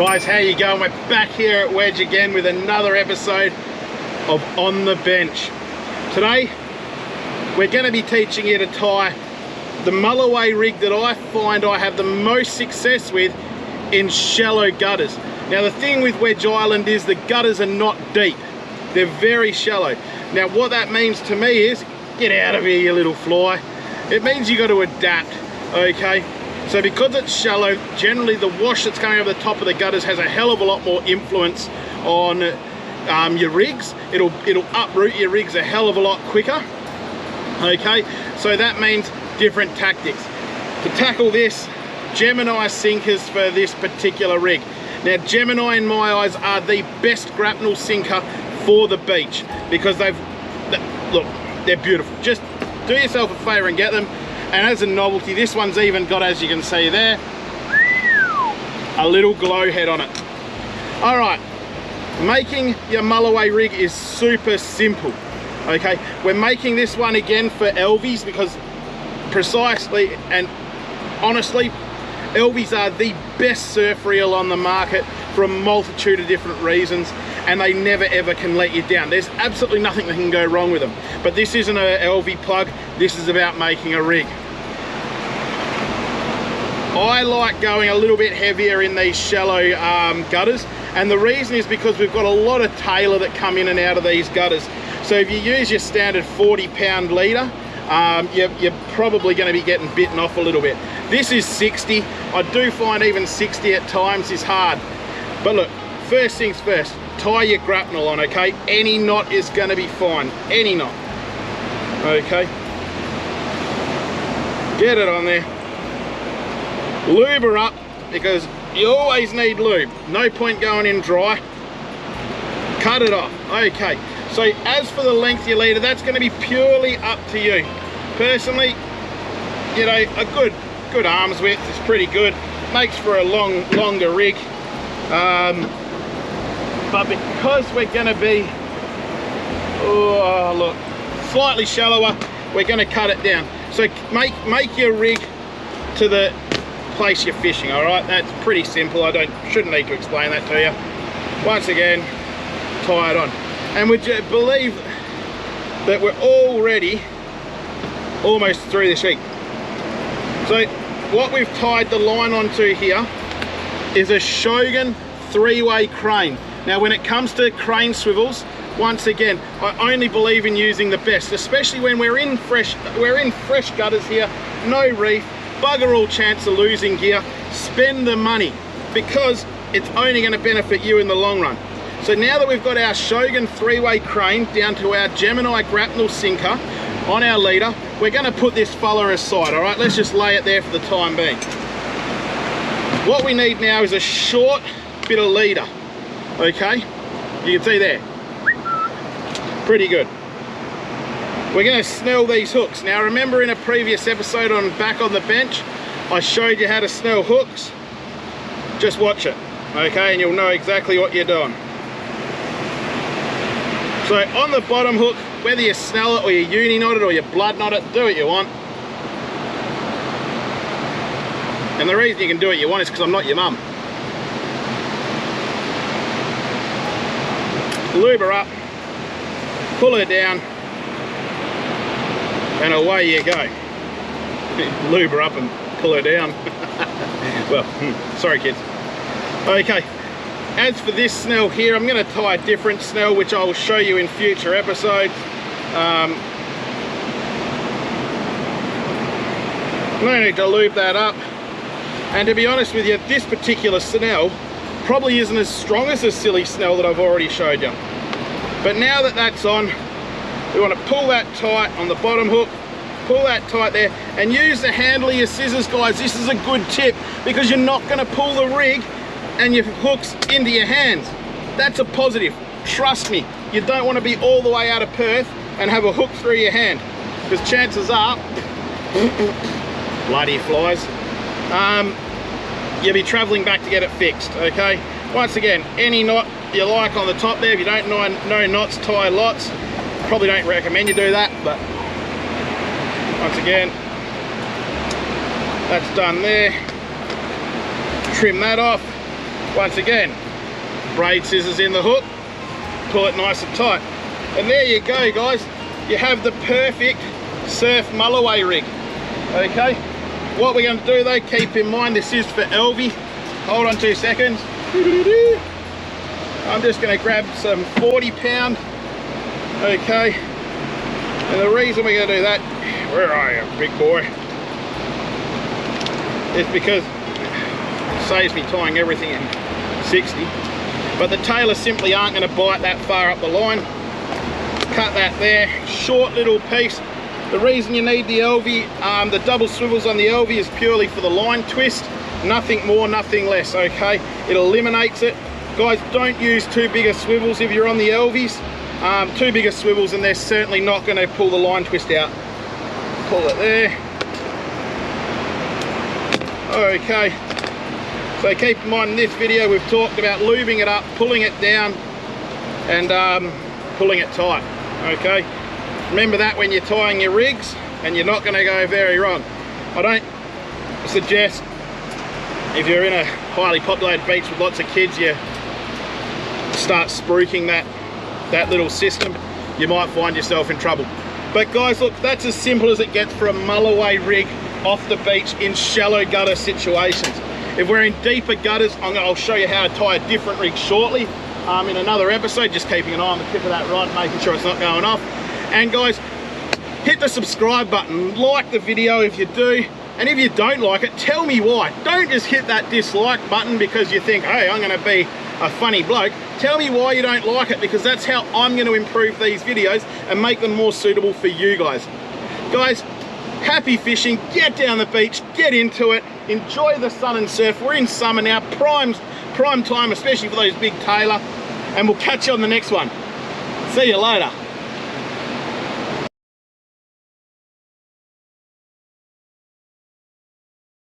Guys, how you going? We're back here at Wedge again with another episode of On the Bench. Today we're going to be teaching you to tie the Mulloway rig that I find I have the most success with in shallow gutters. Now the thing with Wedge Island is the gutters are not deep, they're very shallow. Now what that means to me is, get out of here you little fly. It means you got to adapt, okay? So because it's shallow, generally the wash that's coming over the top of the gutters has a hell of a lot more influence on your rigs. It'll uproot your rigs a hell of a lot quicker, okay? So that means different tactics. To tackle this, Gemini sinkers for this particular rig. Now Gemini in my eyes are the best grapnel sinker for the beach because look, they're beautiful. Just do yourself a favor and get them. And as a novelty, this one's even got, as you can see there, a little glow head on it. All right, making your Mulloway rig is super simple, okay? We're making this one again for Elvies because precisely and honestly, Elvies are the best surf reel on the market for a multitude of different reasons, and they never ever can let you down. There's absolutely nothing that can go wrong with them. But this isn't an LV plug, this is about making a rig. I like going a little bit heavier in these shallow gutters, and the reason is because we've got a lot of tailor that come in and out of these gutters. So if you use your standard 40-pound leader, you're probably going to be getting bitten off a little bit. This is 60. I do find even 60 at times is hard. But look, first things first, tie your grapnel on, okay? Any knot is going to be fine, any knot, okay? Get it on there. Lube her up because you always need lube. No point going in dry. Cut it off, okay. So as for the length of your leader, that's going to be purely up to you. Personally, you know, a good arm's width is pretty good. Makes for a longer rig. But because we're going to be, oh look, slightly shallower, we're going to cut it down. So make your rig to the place you're fishing, all right? That's pretty simple. Shouldn't need to explain that to you. Once again, tie it on. And would you believe that we're already almost through this rig? So what we've tied the line onto here is a Shogun 3-way crane. Now when it comes to crane swivels, once again, I only believe in using the best, especially when we're in fresh gutters here, no reef, bugger all chance of losing gear. Spend the money because it's only going to benefit you in the long run. So now that we've got our Shogun 3-way crane down to our Gemini grapnel sinker on our leader, we're going to put this fella aside, all right? Let's just lay it there for the time being. What we need now is a short bit of leader, okay? You can see there. Pretty good. We're going to snell these hooks. Now remember in a previous episode on Back on the Bench, I showed you how to snell hooks. Just watch it, okay? And you'll know exactly what you're doing. So on the bottom hook, whether you snell it or you uni knot it or you blood knot it, do what you want. And the reason you can do what you want is because I'm not your mum. Lube her up, pull her down, and away you go. Lube her up and pull her down. Well, sorry kids. Okay. As for this snell here, I'm going to tie a different snell, which I will show you in future episodes. No need to lube that up. And to be honest with you, this particular snell probably isn't as strong as the silly snell that I've already showed you. But now that that's on, we want to pull that tight on the bottom hook, pull that tight there, and use the handle of your scissors, guys. This is a good tip because you're not going to pull the rig and your hooks into your hands. That's a positive. Trust me, you don't want to be all the way out of Perth and have a hook through your hand because chances are, bloody flies, you'll be traveling back to get it fixed, okay? Once again, any knot you like on the top there. If you don't know knots, tie lots. Probably don't recommend you do that, but once again, that's done there. Trim that off. Once again, braid scissors in the hook, pull it nice and tight. And there you go, guys. You have the perfect surf Mulloway rig. Okay, what we're going to do though, keep in mind this is for LV. Hold on 2 seconds. I'm just going to grab some 40-pound. Okay, and the reason we're going to do that, where are you, big boy, is because it saves me tying everything in 60. But the tailors simply aren't going to bite that far up the line. Cut that there, short little piece. The reason you need the LV, the double swivels on the LV is purely for the line twist. Nothing more, nothing less, okay? It eliminates it. Guys, don't use too big of swivels if you're on the LVs. Too big of swivels and they're certainly not going to pull the line twist out. Pull it there. Okay. So keep in mind in this video we've talked about lubing it up, pulling it down and pulling it tight, okay? Remember that when you're tying your rigs and you're not going to go very wrong. I don't suggest if you're in a highly populated beach with lots of kids you start spruiking that little system. You might find yourself in trouble. But guys, look, that's as simple as it gets for a Mulloway rig off the beach in shallow gutter situations. If we're in deeper gutters, I'll show you how to tie a different rig shortly in another episode, just keeping an eye on the tip of that rod, making sure it's not going off. And guys, hit the subscribe button, like the video if you do, and if you don't like it, tell me why. Don't just hit that dislike button because you think, hey, I'm going to be a funny bloke. Tell me why you don't like it, because that's how I'm going to improve these videos and make them more suitable for you guys. Guys, happy fishing, get down the beach, get into it, enjoy the sun and surf. We're in summer now, prime time, especially for those big tailor, and we'll catch you on the next one. See you later.